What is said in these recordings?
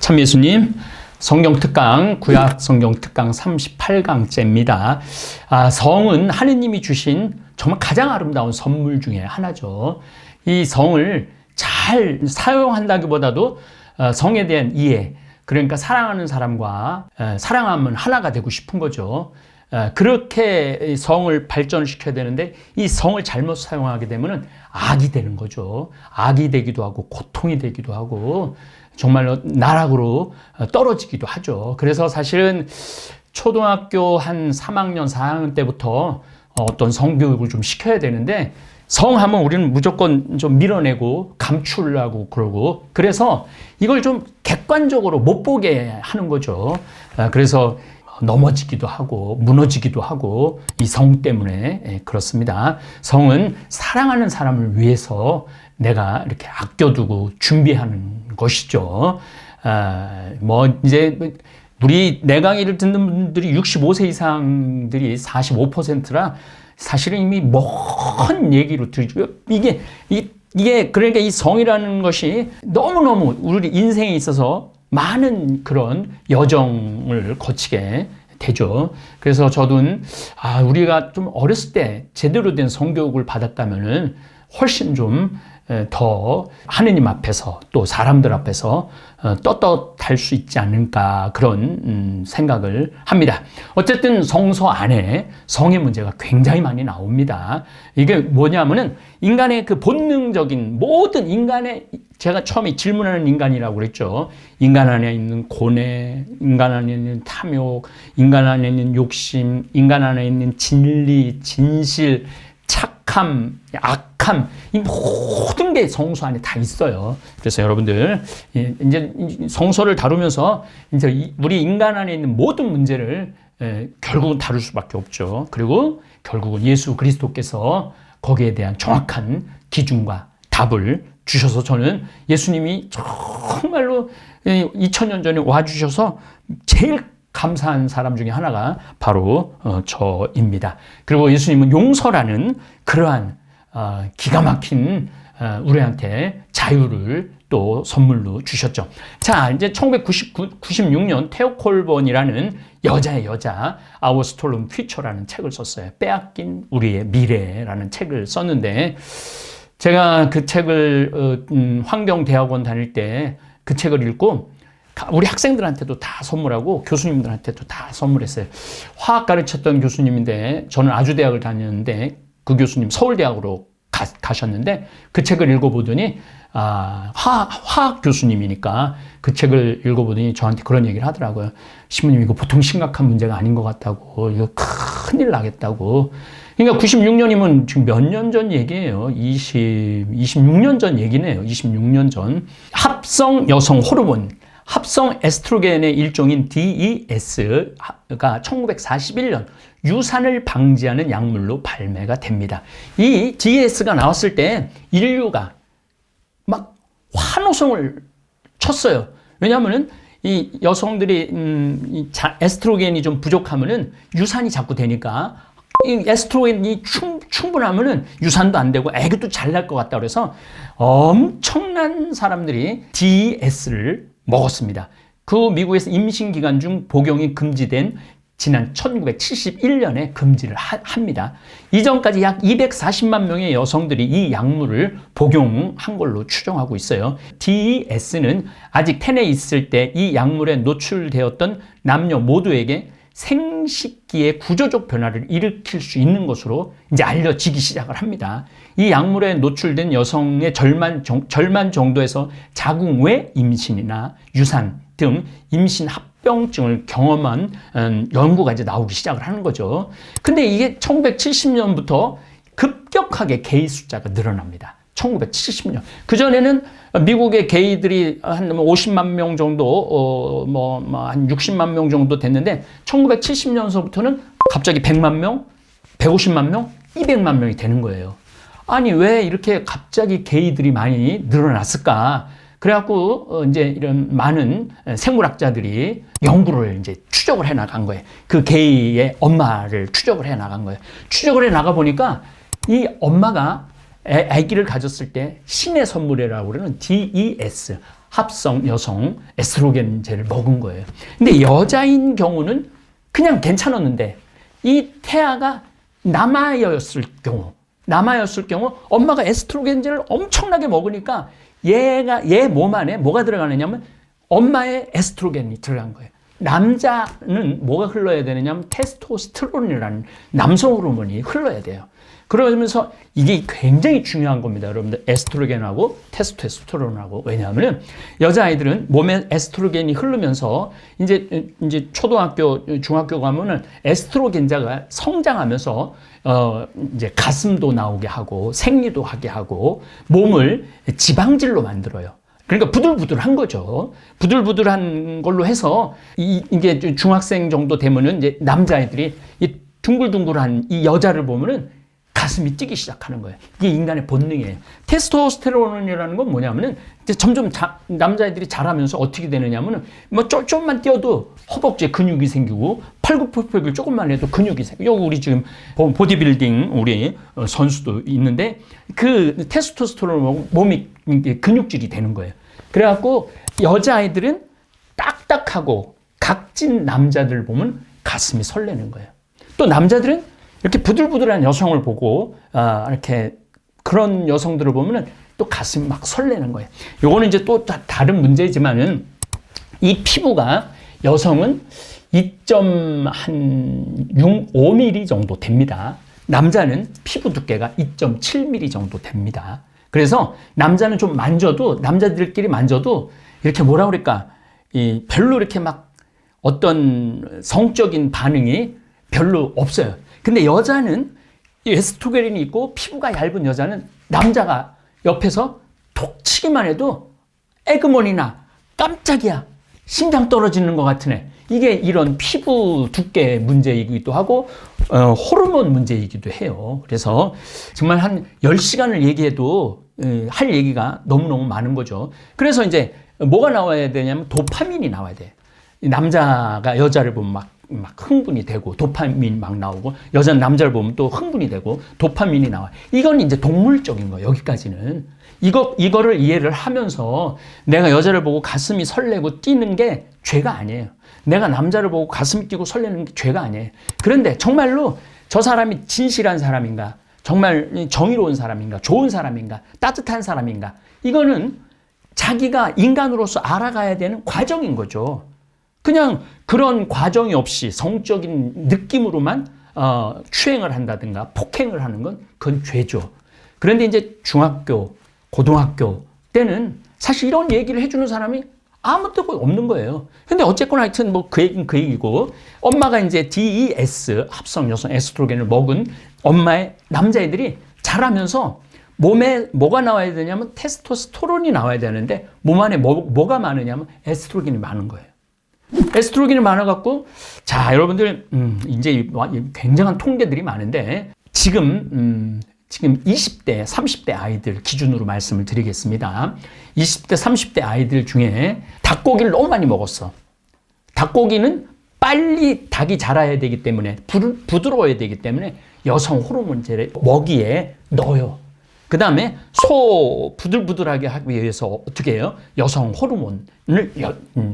참 예수님 성경 특강, 구약 성경 특강 38강째입니다. 성은 하느님이 주신 정말 가장 아름다운 선물 중에 하나죠. 이 성을 잘 사용한다기보다도 성에 대한 이해, 그러니까 사랑하는 사람과 사랑하면 하나가 되고 싶은 거죠. 그렇게 성을 발전시켜야 되는데 이 성을 잘못 사용하게 되면 악이 되는 거죠. 악이 되기도 하고 고통이 되기도 하고 정말로 나락으로 떨어지기도 하죠. 그래서 사실은 초등학교 한 3학년, 4학년 때부터 어떤 성교육을 좀 시켜야 되는데 성하면 우리는 무조건 좀 밀어내고 감추려고 그러고 그래서 이걸 좀 객관적으로 못 보게 하는 거죠. 그래서 넘어지기도 하고 무너지기도 하고 이 성 때문에 그렇습니다. 성은 사랑하는 사람을 위해서 내가 이렇게 아껴두고 준비하는 것이죠. 이제 우리 내 강의를 듣는 분들이 65세 이상들이 45%라 사실은 이미 먼 얘기로 들죠. 이게 그러니까 이 성이라는 것이 너무너무 우리 인생에 있어서 많은 그런 여정을 거치게 되죠. 그래서 저는 우리가 좀 어렸을 때 제대로 된 성교육을 받았다면은 훨씬 좀 더 하느님 앞에서 또 사람들 앞에서 떳떳할 수 있지 않을까 그런 생각을 합니다. 어쨌든 성서 안에 성의 문제가 굉장히 많이 나옵니다. 이게 뭐냐면은 인간의 그 본능적인 모든 인간의 제가 처음에 질문하는 인간이라고 그랬죠. 인간 안에 있는 고뇌, 인간 안에 있는 탐욕, 인간 안에 있는 욕심, 인간 안에 있는 진리, 진실, 착함, 악함, 이 모든 게 성서 안에 다 있어요. 그래서 여러분들 이제 성서를 다루면서 이제 우리 인간 안에 있는 모든 문제를 결국은 다룰 수밖에 없죠. 그리고 결국은 예수 그리스도께서 거기에 대한 정확한 기준과 답을 주셔서 저는 예수님이 정말로 2000년 전에 와주셔서 제일 감사한 사람 중에 하나가 바로 저입니다. 그리고 예수님은 용서라는 그러한 기가 막힌 우리한테 자유를 또 선물로 주셨죠. 자, 이제 1996년 테오 콜본이라는 여자의 여자 Our Stolen Future라는 책을 썼어요. 빼앗긴 우리의 미래라는 책을 썼는데 제가 그 책을 환경대학원 다닐 때 그 책을 읽고 우리 학생들한테도 다 선물하고 교수님들한테도 다 선물했어요. 화학 가르쳤던 교수님인데 저는 아주대학을 다녔는데 그 교수님 서울대학으로 가셨는데 그 책을 읽어보더니 화학 교수님이니까 그 책을 읽어보더니 저한테 그런 얘기를 하더라고요. 신부님 이거 보통 심각한 문제가 아닌 것 같다고 이거 큰일 나겠다고. 그러니까 96년이면 지금 몇 년 전 얘기예요. 26년 전 얘기네요. 26년 전. 합성 여성 호르몬, 합성 에스트로겐의 일종인 DES가 1941년 유산을 방지하는 약물로 발매가 됩니다. 이 DES가 나왔을 때 인류가 막 환호성을 쳤어요. 왜냐하면은 이 여성들이 에스트로겐이 좀 부족하면은 유산이 자꾸 되니까 이 에스트로겐이 충분하면은 유산도 안 되고 애기도 잘 날 것 같다 그래서 엄청난 사람들이 DES를 먹었습니다. 그 미국에서 임신 기간 중 복용이 금지된 지난 1971년에 금지를 합니다. 이전까지 약 240만 명의 여성들이 이 약물을 복용한 걸로 추정하고 있어요. DES는 아직 텐에 있을 때 이 약물에 노출되었던 남녀 모두에게 생식기의 구조적 변화를 일으킬 수 있는 것으로 이제 알려지기 시작을 합니다. 이 약물에 노출된 여성의 절반 정도에서 자궁 외 임신이나 유산 등 임신 합병증을 경험한 연구가 이제 나오기 시작을 하는 거죠. 근데 이게 1970년부터 급격하게 게이 숫자가 늘어납니다. 1970년. 그전에는 미국의 게이들이 한 50만 명 정도, 한 60만 명 정도 됐는데, 1970년서부터는 갑자기 100만 명, 150만 명, 200만 명이 되는 거예요. 아니, 왜 이렇게 갑자기 게이들이 많이 늘어났을까? 그래갖고, 이제 이런 많은 생물학자들이 연구를 이제 추적을 해 나간 거예요. 그 게이의 엄마를 추적을 해 나간 거예요. 추적을 해 나가 보니까 이 엄마가 아기를 가졌을 때 신의 선물이라고 그러는 DES, 합성 여성 에스트로겐제를 먹은 거예요. 근데 여자인 경우는 그냥 괜찮았는데 이 태아가 남아였을 경우 엄마가 에스트로겐제를 엄청나게 먹으니까 얘 몸 안에 뭐가 들어가느냐면 엄마의 에스트로겐이 들어간 거예요. 남자는 뭐가 흘러야 되느냐면 테스토스테론이라는 남성 호르몬이 흘러야 돼요. 그러면서 이게 굉장히 중요한 겁니다. 여러분들 에스트로겐하고 테스토스테론하고. 왜냐하면 여자아이들은 몸에 에스트로겐이 흐르면서 이제 초등학교, 중학교 가면은 에스트로겐자가 성장하면서 이제 가슴도 나오게 하고 생리도 하게 하고 몸을 지방질로 만들어요. 그러니까 부들부들한 거죠. 부들부들한 걸로 해서 이게 중학생 정도 되면은 이제 남자아이들이 이 둥글둥글한 이 여자를 보면은 가슴이 뛰기 시작하는 거예요. 이게 인간의 본능이에요. 테스토스테론이라는 건 뭐냐면은 이제 점점 남자애들이 자라면서 어떻게 되느냐면은 뭐 조금만 뛰어도 허벅지에 근육이 생기고 팔굽혀펴기를 조금만 해도 근육이 생기고. 여기 우리 지금 보디빌딩 우리 선수도 있는데 그 테스토스테론 몸이 근육질이 되는 거예요. 그래갖고 여자아이들은 딱딱하고 각진 남자들 보면 가슴이 설레는 거예요. 또 남자들은 이렇게 부들부들한 여성을 보고 이렇게 그런 여성들을 보면은 또 가슴이 막 설레는 거예요. 요거는 이제 또 다른 문제지만은 이 피부가 여성은 2.5mm 정도 됩니다. 남자는 피부 두께가 2.7mm 정도 됩니다. 그래서 남자는 좀 만져도 남자들끼리 만져도 이렇게 뭐라 그럴까 별로 이렇게 막 어떤 성적인 반응이 별로 없어요. 근데 여자는 에스트로겐이 있고 피부가 얇은 여자는 남자가 옆에서 톡 치기만 해도 에그머니나 깜짝이야 심장 떨어지는 것 같은 애. 이게 이런 피부 두께 문제이기도 하고 호르몬 문제이기도 해요. 그래서 정말 한 10시간을 얘기해도 할 얘기가 너무너무 많은 거죠. 그래서 이제 뭐가 나와야 되냐면 도파민이 나와야 돼. 남자가 여자를 보면 막 흥분이 되고 도파민 막 나오고 여자는 남자를 보면 또 흥분이 되고 도파민이 나와. 이건 이제 동물적인 거예요. 여기까지는. 이거를 이해를 하면서 내가 여자를 보고 가슴이 설레고 뛰는 게 죄가 아니에요. 내가 남자를 보고 가슴이 뛰고 설레는 게 죄가 아니에요. 그런데 정말로 저 사람이 진실한 사람인가, 정말 정의로운 사람인가, 좋은 사람인가, 따뜻한 사람인가, 이거는 자기가 인간으로서 알아가야 되는 과정인 거죠. 그냥 그런 과정이 없이 성적인 느낌으로만 추행을 한다든가 폭행을 하는 건 그건 죄죠. 그런데 이제 중학교, 고등학교 때는 사실 이런 얘기를 해주는 사람이 아무도 없는 거예요. 근데 어쨌거나 하여튼 뭐 그 얘기는 그 얘기고, 엄마가 이제 DES, 합성 여성 에스트로겐을 먹은 엄마의 남자애들이 자라면서 몸에 뭐가 나와야 되냐면 테스토스테론이 나와야 되는데 몸 안에 뭐가 많으냐면 에스트로겐이 많은 거예요. 에스트로겐이 많아갖고, 자, 여러분들, 이제 굉장한 통계들이 많은데, 지금 20대, 30대 아이들 기준으로 말씀을 드리겠습니다. 20대, 30대 아이들 중에 닭고기를 너무 많이 먹었어. 닭고기는 빨리 닭이 자라야 되기 때문에, 부드러워야 되기 때문에 여성 호르몬제를 먹이에 넣어요. 그 다음에 소 부들부들하게 하기 위해서 어떻게 해요? 여성 호르몬을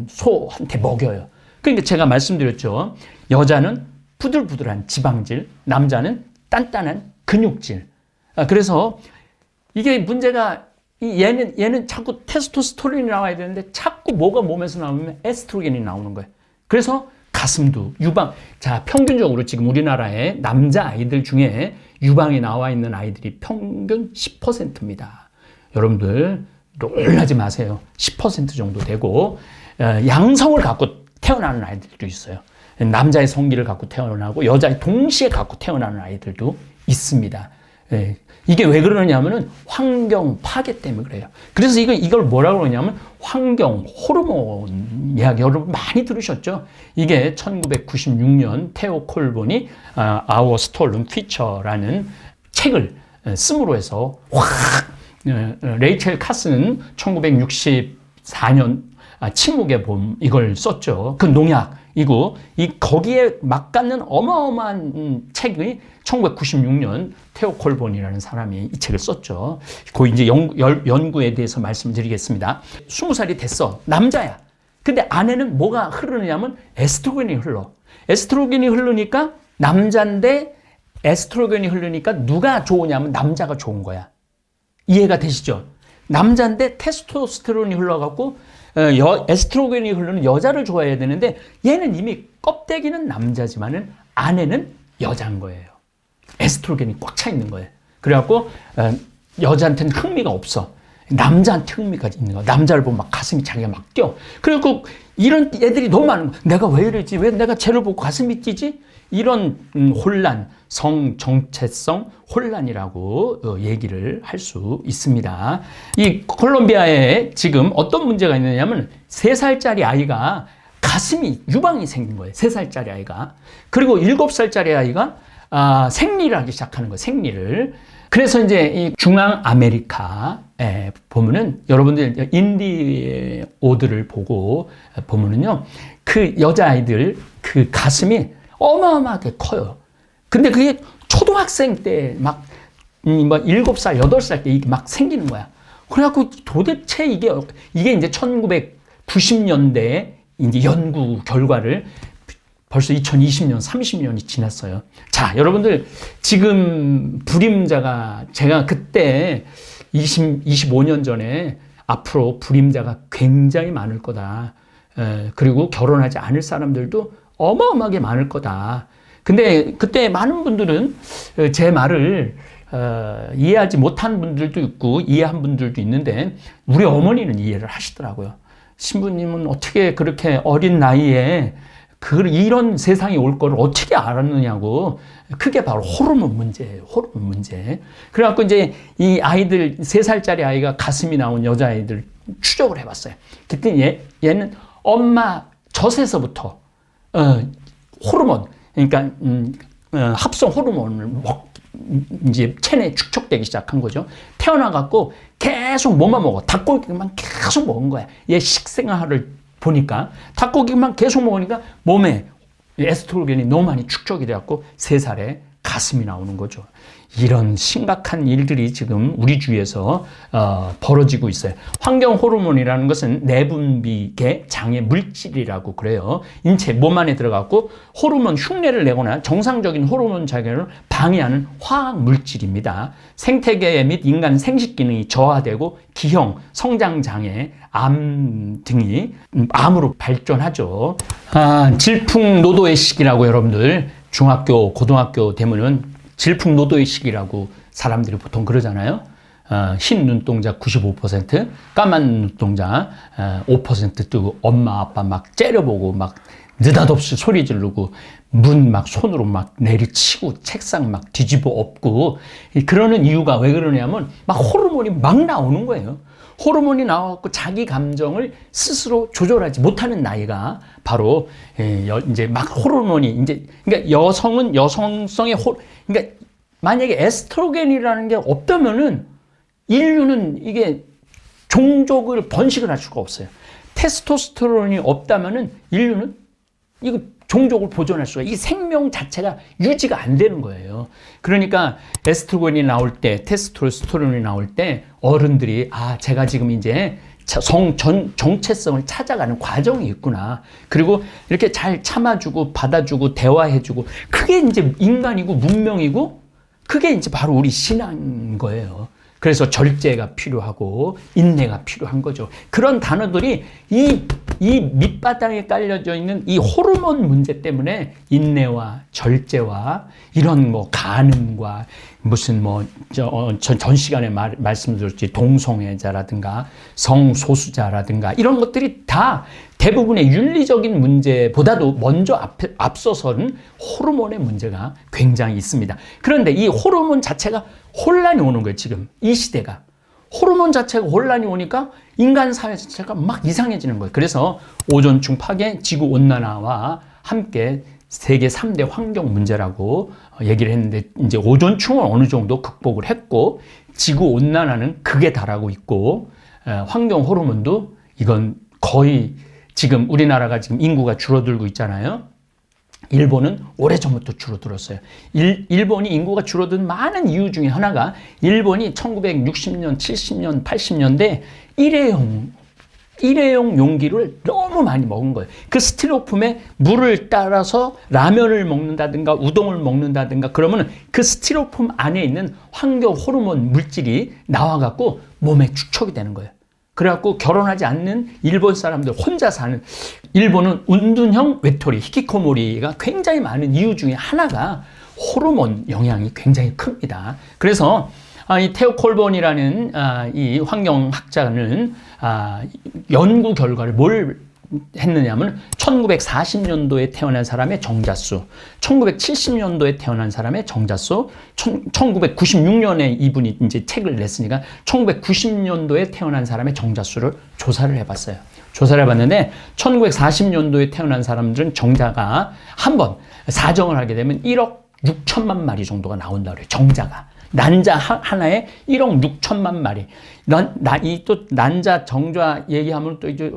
소한테 먹여요. 그러니까 제가 말씀드렸죠. 여자는 부들부들한 지방질, 남자는 단단한 근육질. 그래서 이게 문제가 얘는 자꾸 테스토스테론이 나와야 되는데 자꾸 뭐가 몸에서 나오면 에스트로겐이 나오는 거예요. 그래서 가슴도 자, 평균적으로 지금 우리나라의 남자 아이들 중에 유방에 나와 있는 아이들이 평균 10%입니다. 여러분들 놀라지 마세요. 10% 정도 되고, 양성을 갖고 태어나는 아이들도 있어요. 남자의 성기를 갖고 태어나고 여자의 동시에 갖고 태어나는 아이들도 있습니다. 이게 왜 그러냐면은 환경 파괴 때문에 그래요. 그래서 이걸 뭐라고 그러냐면 환경 호르몬 이야기 여러분 많이 들으셨죠? 이게 1996년 테오 콜본이 Our Stolen Future라는 책을 씀으로 해서 확 레이첼 카스는 1964년 침묵의 봄 이걸 썼죠. 그 농약이고 거기에 맞닿는 어마어마한 책이 1996년 테오 콜본이라는 사람이 이 책을 썼죠. 그 이제 연구에 대해서 말씀드리겠습니다. 20살이 됐어. 남자야. 근데 안에는 뭐가 흐르느냐면 에스트로겐이 흘러. 에스트로겐이 흐르니까 남자인데 에스트로겐이 흐르니까 누가 좋으냐면 남자가 좋은 거야. 이해가 되시죠? 남자인데 테스토스테론이 흘러갖고 에스트로겐이 흐르는 여자를 좋아해야 되는데 얘는 이미 껍데기는 남자지만은 안에는 여자인 거예요. 에스트로겐이 꽉 차 있는 거예요. 그래갖고 여자한테는 흥미가 없어. 남자한테 흥미가 있는 거야. 남자를 보면 막 가슴이 자기가 막 뛰어. 그리고 이런 애들이 너무 많은 거야. 내가 왜 이러지? 왜 내가 쟤를 보고 가슴이 뛰지? 이런 혼란, 성 정체성 혼란이라고 얘기를 할 수 있습니다. 이 콜롬비아에 지금 어떤 문제가 있느냐면 3살짜리 아이가 가슴이 유방이 생긴 거예요. 3살짜리 아이가. 그리고 7살짜리 아이가 생리를 하기 시작하는 거예요. 생리를. 그래서 이제 이 중앙 아메리카에 보면은 여러분들 인디오들을 보고 보면은요, 그 여자아이들 그 가슴이 어마어마하게 커요. 근데 그게 초등학생 때 막 7살, 8살 때 이게 막 생기는 거야. 그래갖고 도대체 이게 이제 1990년대 이제 연구 결과를 벌써 2020년, 30년이 지났어요. 자, 여러분들, 지금 불임자가, 제가 그때 25년 전에 앞으로 불임자가 굉장히 많을 거다. 그리고 결혼하지 않을 사람들도 어마어마하게 많을 거다. 근데 그때 많은 분들은 제 말을 이해하지 못한 분들도 있고, 이해한 분들도 있는데, 우리 어머니는 이해를 하시더라고요. 신부님은 어떻게 그렇게 어린 나이에 이런 세상이 올 거를 어떻게 알았느냐고. 그게 바로 호르몬 문제예요. 호르몬 문제. 그래갖고 이제 이 아이들, 3살짜리 아이가 가슴이 나온 여자아이들 추적을 해봤어요. 그랬더니 얘는 엄마 젖에서부터 호르몬, 그러니까 합성 호르몬을 이제 체내에 축적되기 시작한 거죠. 태어나갖고 계속 뭐만 먹어. 닭고기만 계속 먹은 거야. 얘 식생활을 보니까 닭고기만 계속 먹으니까 몸에 에스트로겐이 너무 많이 축적이 돼갖고 3살에 가슴이 나오는 거죠. 이런 심각한 일들이 지금 우리 주위에서 벌어지고 있어요. 환경 호르몬이라는 것은 내분비계 장애 물질이라고 그래요. 인체 몸 안에 들어가고 호르몬 흉내를 내거나 정상적인 호르몬 작용을 방해하는 화학 물질입니다. 생태계 및 인간 생식 기능이 저하되고 기형, 성장 장애, 암 등이 암으로 발전하죠. 질풍노도의 시기라고 여러분들 중학교, 고등학교 되면은 질풍노도의 시기라고 사람들이 보통 그러잖아요. 흰 눈동자 95%, 까만 눈동자 5% 뜨고 엄마 아빠 막 째려보고 막 느닷없이 소리 지르고 문 막 손으로 막 내리치고 책상 막 뒤집어 엎고 그러는 이유가 왜 그러냐면 막 호르몬이 막 나오는 거예요. 호르몬이 나와갖고 자기 감정을 스스로 조절하지 못하는 나이가 바로 이제 막 호르몬이 이제 그러니까 여성은 여성성의 그러니까 만약에 에스트로겐이라는 게 없다면은 인류는 이게 종족을 번식을 할 수가 없어요. 테스토스테론이 없다면은 인류는 이거 종족을 보존할 수가, 이 생명 자체가 유지가 안 되는 거예요. 그러니까 에스트로겐이 나올 때, 테스토스테론이 나올 때 어른들이 제가 지금 이제 정체성을 찾아가는 과정이 있구나. 그리고 이렇게 잘 참아주고 받아주고 대화해주고 그게 이제 인간이고 문명이고 그게 이제 바로 우리 신앙인 거예요. 그래서 절제가 필요하고 인내가 필요한 거죠. 그런 단어들이 이 밑바닥에 깔려져 있는 이 호르몬 문제 때문에 인내와 절제와 이런 가늠과 무슨 전 시간에 말씀드렸지 동성애자라든가 성소수자라든가 이런 것들이 다 대부분의 윤리적인 문제보다도 먼저 앞서서는 호르몬의 문제가 굉장히 있습니다. 그런데 이 호르몬 자체가 혼란이 오는 거예요. 지금 이 시대가 호르몬 자체가 혼란이 오니까 인간 사회 자체가 막 이상해지는 거예요. 그래서 오존층 파괴, 지구온난화와 함께 세계 3대 환경 문제라고 얘기를 했는데 이제 오존층은 어느 정도 극복을 했고 지구온난화는 극에 달하고 있고 환경 호르몬도 이건 거의 지금 우리나라가 지금 인구가 줄어들고 있잖아요. 일본은 오래전부터 줄어들었어요. 일본이 인구가 줄어든 많은 이유 중에 하나가 일본이 1960년, 70년, 80년대 일회용 용기를 너무 많이 먹은 거예요. 그 스티로폼에 물을 따라서 라면을 먹는다든가 우동을 먹는다든가 그러면 그 스티로폼 안에 있는 환경 호르몬 물질이 나와갖고 몸에 축적이 되는 거예요. 그래갖고 결혼하지 않는 일본 사람들 혼자 사는 일본은 운둔형 외톨이 히키코모리가 굉장히 많은 이유 중에 하나가 호르몬 영향이 굉장히 큽니다. 그래서 이 테오 콜본이라는 이 환경학자는 연구 결과를 뭘 했느냐면 1940년도에 태어난 사람의 정자수, 1970년도에 태어난 사람의 정자수, 1996년에 이분이 이제 책을 냈으니까 1990년도에 태어난 사람의 정자수를 조사를 해봤어요. 조사를 해봤는데 1940년도에 태어난 사람들은 정자가 한번 사정을 하게 되면 1억 6천만 마리 정도가 나온다고 그래요. 정자가. 난자 하나에 1억 6천만 마리. 또 난자 정자 얘기하면 또 이제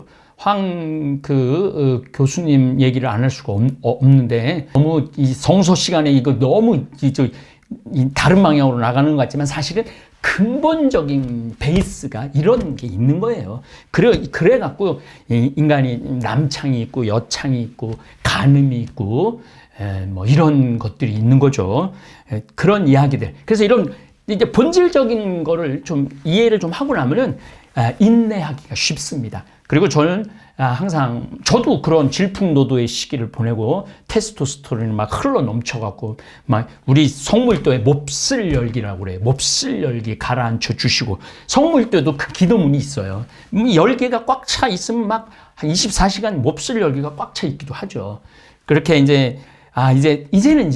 교수님 얘기를 안 할 수가 없는데 너무 이 성서 시간에 이거 너무 다른 방향으로 나가는 것 같지만 사실은 근본적인 베이스가 이런 게 있는 거예요. 그래 갖고 인간이 남창이 있고 여창이 있고 간음이 있고 뭐 이런 것들이 있는 거죠. 그런 이야기들. 그래서 이런 이제 본질적인 거를 좀 이해를 좀 하고 나면은 인내하기가 쉽습니다. 그리고 저는 항상 저도 그런 질풍노도의 시기를 보내고 테스토스테론이 막 흘러 넘쳐갖고 막 우리 성물도에 몹쓸 열기라고 그래요. 몹쓸 열기 가라앉혀 주시고 성물도에도 그 기도문이 있어요. 열기가 꽉 차 있으면 막 한 24시간 몹쓸 열기가 꽉 차 있기도 하죠. 그렇게 이제는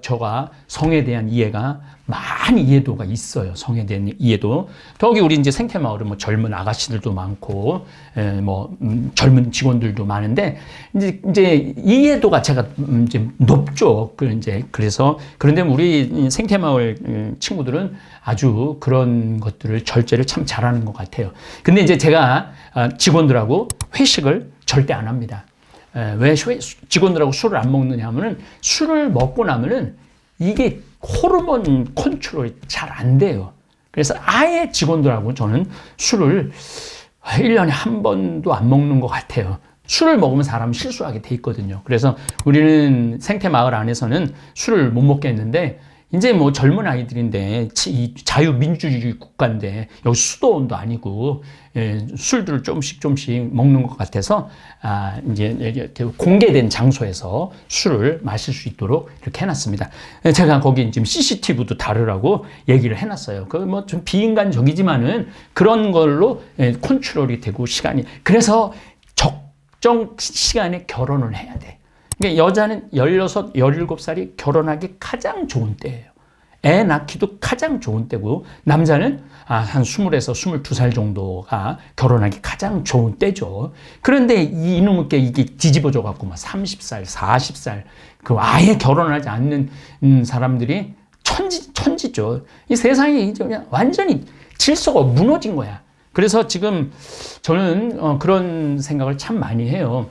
저가 성에 대한 이해가 많이 이해도가 있어요. 성에 대한 이해도. 더욱이 우리 이제 생태마을은 뭐 젊은 아가씨들도 많고, 젊은 직원들도 많은데, 이제 이해도가 제가 이제 높죠. 그래서, 그런데 우리 생태마을 친구들은 아주 그런 것들을 절제를 참 잘하는 것 같아요. 근데 이제 제가 직원들하고 회식을 절대 안 합니다. 왜 직원들하고 술을 안 먹느냐 하면은 술을 먹고 나면은 이게 호르몬 컨트롤이 잘 안 돼요. 그래서 아예 직원들하고 저는 술을 1년에 한 번도 안 먹는 것 같아요. 술을 먹으면 사람은 실수하게 돼 있거든요. 그래서 우리는 생태마을 안에서는 술을 못 먹겠는데 이제 뭐 젊은 아이들인데 이 자유민주주의 국가인데 여기 수도원도 아니고 술들을 조금씩 먹는 것 같아서 이제 공개된 장소에서 술을 마실 수 있도록 이렇게 해놨습니다. 제가 거기 지금 CCTV도 다르라고 얘기를 해놨어요. 그 뭐 좀 비인간적이지만은 그런 걸로 컨트롤이 되고 시간이 그래서 적정 시간에 결혼을 해야 돼. 그러니까 여자는 16, 17살이 결혼하기 가장 좋은 때예요. 애 낳기도 가장 좋은 때고 남자는 한 20에서 22살 정도가 결혼하기 가장 좋은 때죠. 그런데 이놈의 이게 뒤집어져 갖고 막 30살, 40살 그 아예 결혼하지 않는 사람들이 천지죠. 이 세상이 그냥 완전히 질서가 무너진 거야. 그래서 지금 저는 그런 생각을 참 많이 해요.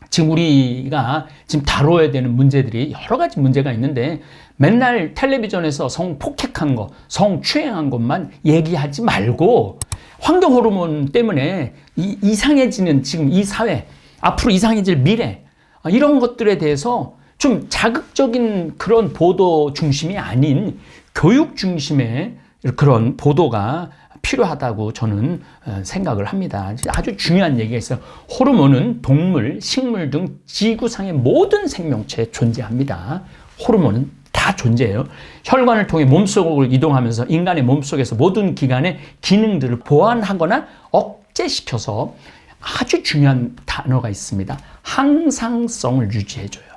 지금 우리가 지금 다뤄야 되는 문제들이 여러 가지 문제가 있는데 맨날 텔레비전에서 성폭행한 거, 성추행한 것만 얘기하지 말고 환경 호르몬 때문에 이상해지는 지금 이 사회, 앞으로 이상해질 미래 이런 것들에 대해서 좀 자극적인 그런 보도 중심이 아닌 교육 중심의 그런 보도가 필요하다고 저는 생각을 합니다. 아주 중요한 얘기가 있어요. 호르몬은 동물, 식물 등 지구상의 모든 생명체에 존재합니다. 호르몬은 다 존재해요. 혈관을 통해 몸속으로 이동하면서 인간의 몸속에서 모든 기관의 기능들을 보완하거나 억제시켜서 아주 중요한 단어가 있습니다. 항상성을 유지해줘요.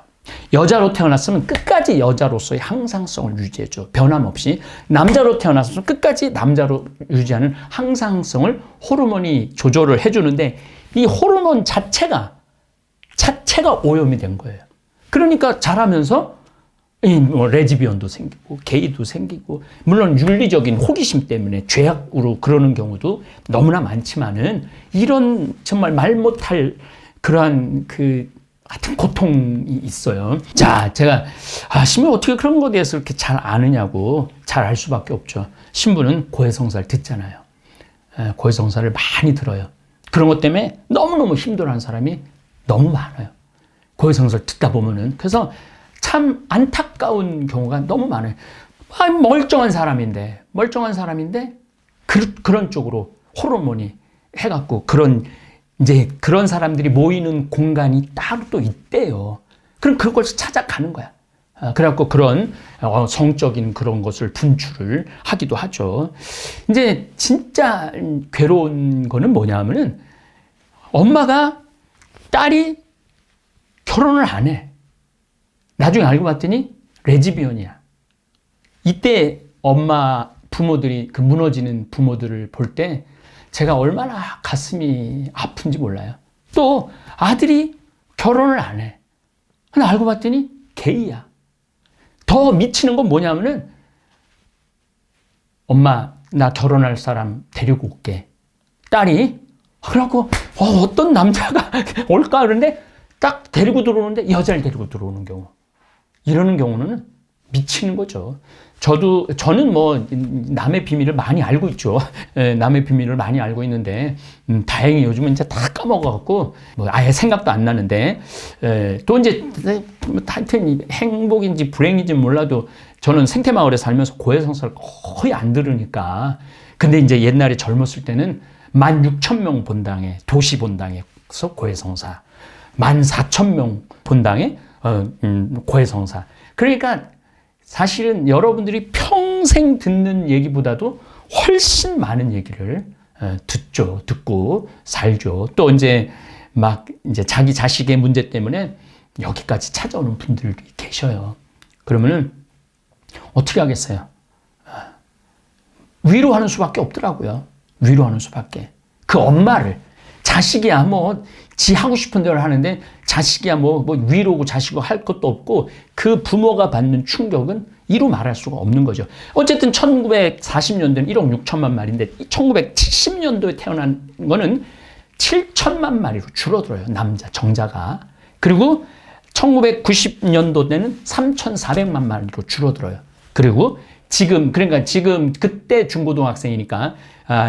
여자로 태어났으면 끝까지 여자로서의 항상성을 유지해줘. 변함없이. 남자로 태어났으면 끝까지 남자로 유지하는 항상성을 호르몬이 조절을 해주는데 이 호르몬 자체가 오염이 된 거예요. 그러니까 자라면서 뭐 레즈비언도 생기고 게이도 생기고 물론 윤리적인 호기심 때문에 죄악으로 그러는 경우도 너무나 많지만은 이런 정말 말 못할 그러한 하여튼 고통이 있어요. 자, 제가 신부 어떻게 그런 거에 대해서 이렇게 잘 아느냐고 잘 알 수밖에 없죠. 신부는 고해성사를 듣잖아요. 고해성사를 많이 들어요. 그런 것 때문에 너무너무 힘들어하는 사람이 너무 많아요. 고해성사를 듣다 보면은. 그래서 참 안타까운 경우가 너무 많아요. 멀쩡한 사람인데 그런 쪽으로 호르몬이 해갖고 이제 그런 사람들이 모이는 공간이 따로 또 있대요. 그럼 그것을 찾아가는 거야. 그래갖고 그런 성적인 그런 것을 분출을 하기도 하죠. 이제 진짜 괴로운 거는 뭐냐면은 엄마가 딸이 결혼을 안 해. 나중에 알고 봤더니 레즈비언이야. 이때 부모들이 그 무너지는 부모들을 볼 때 제가 얼마나 가슴이 아픈지 몰라요. 또 아들이 결혼을 안 해. 근데 알고 봤더니 게이야. 더 미치는 건 뭐냐면은 엄마 나 결혼할 사람 데리고 올게. 딸이 그래갖고 어떤 남자가 올까 그런데 딱 데리고 들어오는데 여자를 데리고 들어오는 경우. 이러는 경우는 미치는 거죠. 저는 뭐 남의 비밀을 많이 알고 있죠. 남의 비밀을 많이 알고 있는데 다행히 요즘은 이제 다 까먹어갖고 뭐 아예 생각도 안 나는데 또 이제 하여튼 행복인지 불행인지 몰라도 저는 생태마을에 살면서 고해성사를 거의 안 들으니까. 근데 이제 옛날에 젊었을 때는 16,000명 본당에 도시 본당에서 고해성사, 14,000명 본당에 고해성사. 그러니까 사실은 여러분들이 평생 듣는 얘기보다도 훨씬 많은 얘기를 듣고 살죠. 또 이제 자기 자식의 문제 때문에 여기까지 찾아오는 분들이 계셔요. 그러면은 어떻게 하겠어요? 위로하는 수밖에 없더라고요. 위로하는 수밖에. 그 엄마를 자식이야 지 하고 싶은 대로 하는데 자식이야 위로고 자식이고 할 것도 없고 그 부모가 받는 충격은 이루 말할 수가 없는 거죠. 어쨌든 1940년대는 1억 6천만 마리인데 1970년도에 태어난 거는 7천만 마리로 줄어들어요. 정자가. 그리고 1990년도 때는 3,400만 마리로 줄어들어요. 그리고 지금 그때 중고등학생이니까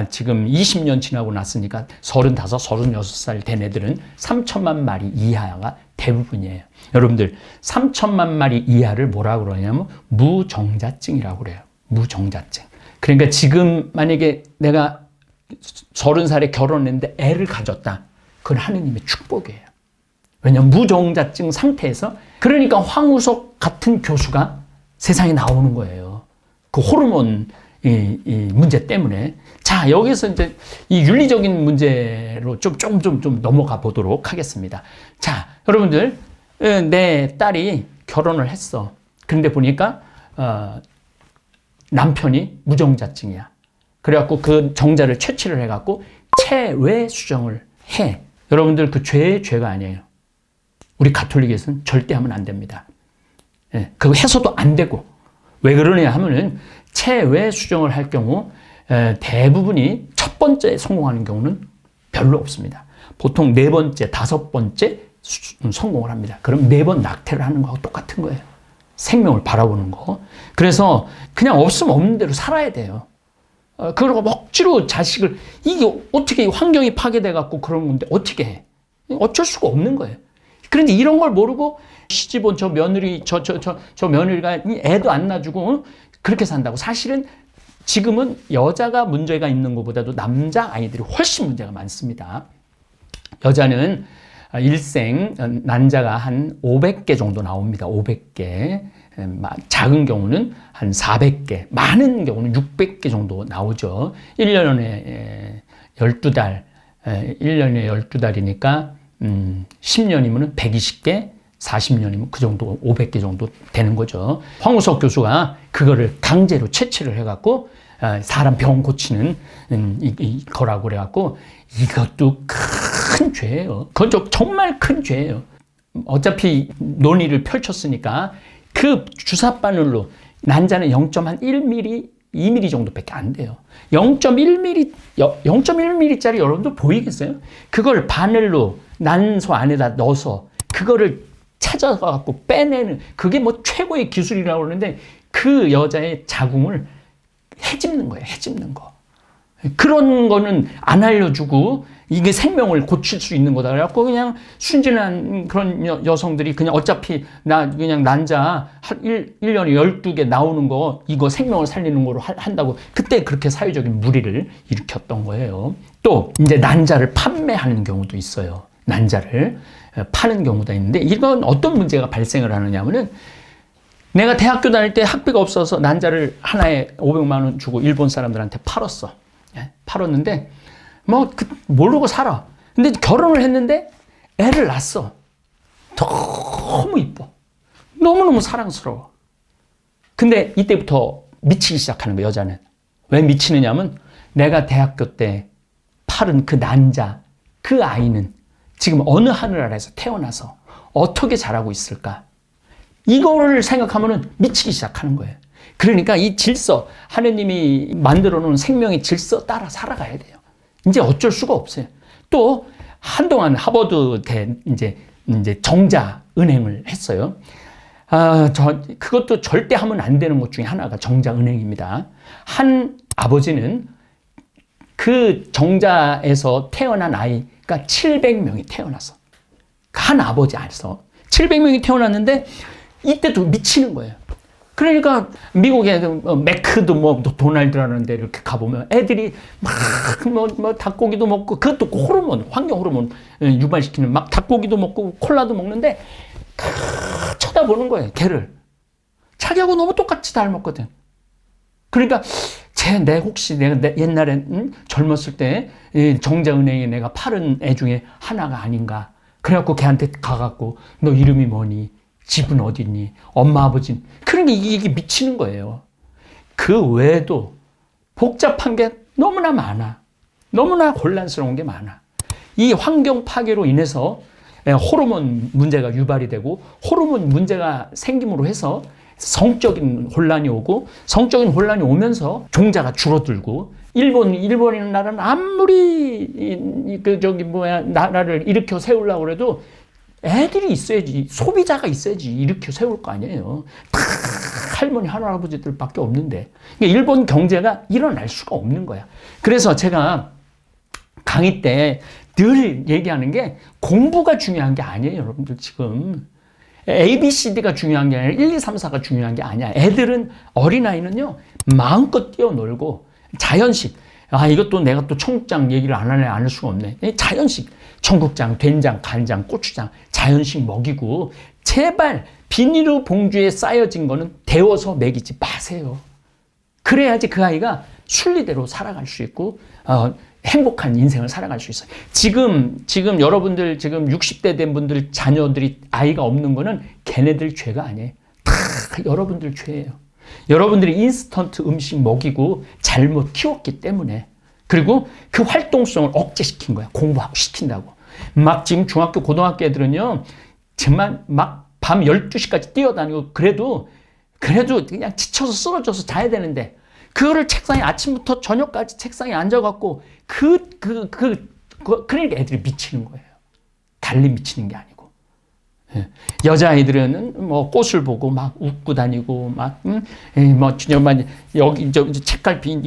지금 20년 지나고 났으니까 35, 36살 된 애들은 3천만 마리 이하가 대부분이에요. 여러분들 3천만 마리 이하를 뭐라고 그러냐면 무정자증이라고 그래요. 무정자증. 그러니까 지금 만약에 내가 30살에 결혼했는데 애를 가졌다. 그건 하느님의 축복이에요. 왜냐하면 무정자증 상태에서 그러니까 황우석 같은 교수가 세상에 나오는 거예요. 그 호르몬 이 문제 때문에. 자, 여기서 이제 이 윤리적인 문제로 좀 넘어가 보도록 하겠습니다. 자, 여러분들, 내 딸이 결혼을 했어. 그런데 보니까, 남편이 무정자증이야. 그래갖고 그 정자를 채취를 해갖고 체외 수정을 해. 여러분들 그 죄가 아니에요. 우리 가톨릭에서는 절대 하면 안 됩니다. 그거 해서도 안 되고. 왜 그러냐 하면은 체외 수정을 할 경우 대부분이 첫 번째 성공하는 경우는 별로 없습니다. 보통 4번째, 5번째 성공을 합니다. 그럼 4번 낙태를 하는 거하고 똑같은 거예요. 생명을 바라보는 거. 그래서 그냥 없으면 없는 대로 살아야 돼요. 그러고 억지로 자식을, 이게 어떻게 환경이 파괴돼 갖고 그런 건데 어떻게 해? 어쩔 수가 없는 거예요. 그런데 이런 걸 모르고 시집온 저 며느리, 저 며느리가 애도 안 낳아주고 그렇게 산다고. 사실은 지금은 여자가 문제가 있는 것보다도 남자 아이들이 훨씬 문제가 많습니다. 여자는 일생 난자가 한 500개 정도 나옵니다. 500개. 작은 경우는 한 400개, 많은 경우는 600개 정도 나오죠. 1년에 12달, 1년에 12달이니까 10년이면 120개, 40년이면 그 정도, 500개 정도 되는 거죠. 황우석 교수가 그거를 강제로 채취를 해갖고 사람 병 고치는 거라고 그래갖고 이것도 큰 죄예요. 그건 정말 큰 죄예요. 어차피 논의를 펼쳤으니까 그 주사 바늘로 난자는 0.1mm, 2mm 정도밖에 안 돼요. 0.1mm, 0.1mm짜리 여러분들 보이겠어요? 그걸 바늘로 난소 안에다 넣어서 그거를 찾아가고 빼내는 그게 뭐 최고의 기술이라고 그러는데 그 여자의 자궁을 해집는 거예요. 해집는 거. 그런 거는 안 알려주고 이게 생명을 고칠 수 있는 거다. 그래갖고 그냥 순진한 그런 여성들이 그냥 어차피 나 그냥 난자 1년에 12개 나오는 거 이거 생명을 살리는 거로 한다고 그때 그렇게 사회적인 무리를 일으켰던 거예요. 또 이제 난자를 판매하는 경우도 있어요. 난자를 파는 경우도 있는데 이건 어떤 문제가 발생을 하느냐면은 내가 대학교 다닐 때 학비가 없어서 난자를 하나에 500만 원 주고 일본 사람들한테 팔았어. 팔았는데 모르고 살아. 근데 결혼을 했는데 애를 낳았어. 너무 이뻐. 너무너무 사랑스러워. 근데 이때부터 미치기 시작하는 거야, 여자는. 왜 미치느냐면 내가 대학교 때 팔은 그 난자, 그 아이는 지금 어느 하늘 아래에서 태어나서 어떻게 자라고 있을까? 이거를 생각하면 미치기 시작하는 거예요. 그러니까 이 질서, 하느님이 만들어 놓은 생명의 질서 따라 살아가야 돼요. 이제 어쩔 수가 없어요. 또 한동안 하버드대 이제 정자 은행을 했어요. 그것도 절대 하면 안 되는 것 중에 하나가 정자 은행입니다. 한 아버지는 그 정자에서 태어난 아이가 700명이 태어났어. 한 아버지 안에서 700명이 태어났는데 이때도 미치는 거예요. 그러니까 미국에 매크도 도날드라는 데 이렇게 가보면 애들이 막 닭고기도 먹고 그것도 호르몬, 환경 호르몬 유발시키는 막 닭고기도 먹고 콜라도 먹는데 쳐다보는 거예요. 걔를. 자기하고 너무 똑같이 닮았거든. 그러니까 혹시 내가 옛날에 젊었을 때 정자은행에 내가 팔은 애 중에 하나가 아닌가. 그래갖고 걔한테 가갖고 너 이름이 뭐니? 집은 어디 있니? 엄마 아버지는. 그러니까 이게 미치는 거예요. 그 외에도 복잡한 게 너무나 많아. 너무나 혼란스러운 게 많아. 이 환경 파괴로 인해서 호르몬 문제가 유발이 되고 호르몬 문제가 생김으로 해서 성적인 혼란이 오고 성적인 혼란이 오면서 종자가 줄어들고 일본이라는 나라는 아무리 나라를 일으켜 세우려고 해도 애들이 있어야지, 소비자가 있어야지 일으켜 세울 거 아니에요. 다 할머니, 할아버지들밖에 없는데. 그러니까 일본 경제가 일어날 수가 없는 거야. 그래서 제가 강의 때 늘 얘기하는 게 공부가 중요한 게 아니에요, 여러분들 지금. ABCD가 중요한 게 아니라 1, 2, 3, 4가 중요한 게 아니야. 애들은, 어린아이는요, 마음껏 뛰어놀고, 자연식. 이것도 내가 또 청국장 얘기를 안 할 수가 없네. 자연식. 청국장, 된장, 간장, 고추장, 자연식 먹이고, 제발 비닐로 봉주에 쌓여진 거는 데워서 먹이지 마세요. 그래야지 그 아이가 순리대로 살아갈 수 있고, 행복한 인생을 살아갈 수 있어요. 지금 여러분들 지금 60대 된 분들 자녀들이 아이가 없는 거는 걔네들 죄가 아니에요. 다 여러분들 죄예요. 여러분들이 인스턴트 음식 먹이고 잘못 키웠기 때문에. 그리고 그 활동성을 억제시킨 거야. 공부하고 시킨다고. 막 지금 중학교, 고등학교 애들은요, 정말 막 밤 12시까지 뛰어다니고 그래도 그냥 지쳐서 쓰러져서 자야 되는데 그거를 책상에 아침부터 저녁까지 책상에 앉아갖고 그러니까 애들이 미치는 거예요. 달리 미치는 게 아니고. 여자아이들은 뭐 꽃을 보고 막 웃고 다니고 여기 책갈피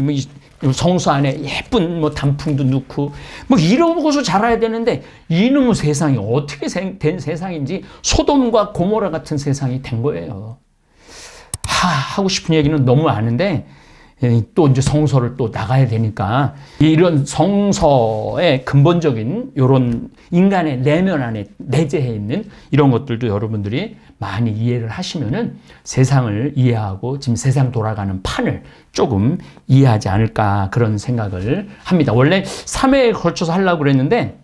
성수 안에 예쁜 단풍도 넣고 이러고서 자라야 되는데 이놈의 세상이 어떻게 된 세상인지 소돔과 고모라 같은 세상이 된 거예요. 하고 싶은 얘기는 너무 많은데 또 이제 성서를 또 나가야 되니까 이런 성서의 근본적인 이런 인간의 내면 안에 내재해 있는 이런 것들도 여러분들이 많이 이해를 하시면은 세상을 이해하고 지금 세상 돌아가는 판을 조금 이해하지 않을까 그런 생각을 합니다. 원래 3회에 걸쳐서 하려고 그랬는데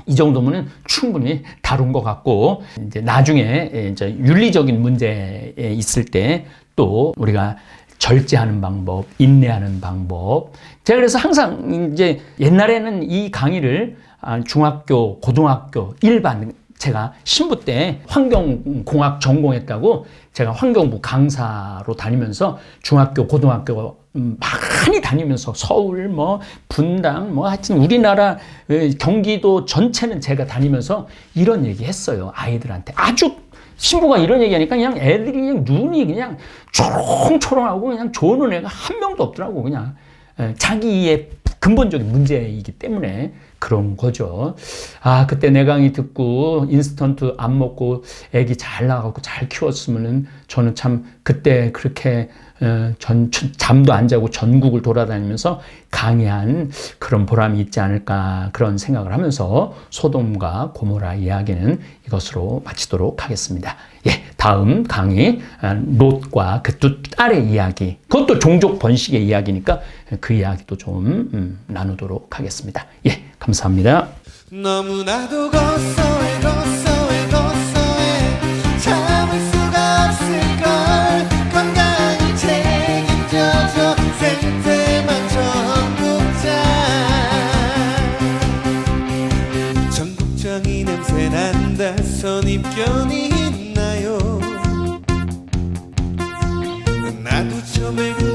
이 정도면은 충분히 다룬 것 같고 이제 나중에 이제 윤리적인 문제에 있을 때 또 우리가 절제하는 방법, 인내하는 방법. 제가 그래서 항상 이제 옛날에는 이 강의를 중학교, 고등학교, 일반 제가 신부 때 환경공학 전공했다고 제가 환경부 강사로 다니면서 중학교, 고등학교 많이 다니면서 서울, 뭐 분당, 뭐 하여튼 우리나라 경기도 전체는 제가 다니면서 이런 얘기 했어요. 아이들한테. 아주 신부가 이런 얘기하니까 그냥 애들이 그냥 눈이 그냥 초롱초롱하고 그냥 좋은 애가 한 명도 없더라고. 그냥 자기의 근본적인 문제이기 때문에 그런 거죠. 아, 그때 내 강의 듣고 인스턴트 안 먹고 애기 잘 나가고 잘 키웠으면은 저는 참 그때 그렇게 잠도 안 자고 전국을 돌아다니면서 강의한 그런 보람이 있지 않을까 그런 생각을 하면서 소돔과 고모라 이야기는 이것으로 마치도록 하겠습니다. 예, 다음 강의 롯과 그 두 딸의 이야기, 그것도 종족 번식의 이야기니까 그 이야기도 좀 나누도록 하겠습니다. 예, 감사합니다. 너무나도 고소해 참을 수가 없을걸 건강히 책임져줘 생태만 전국장 전국장이 냄새난다 선입견이 있나요 나도 처음에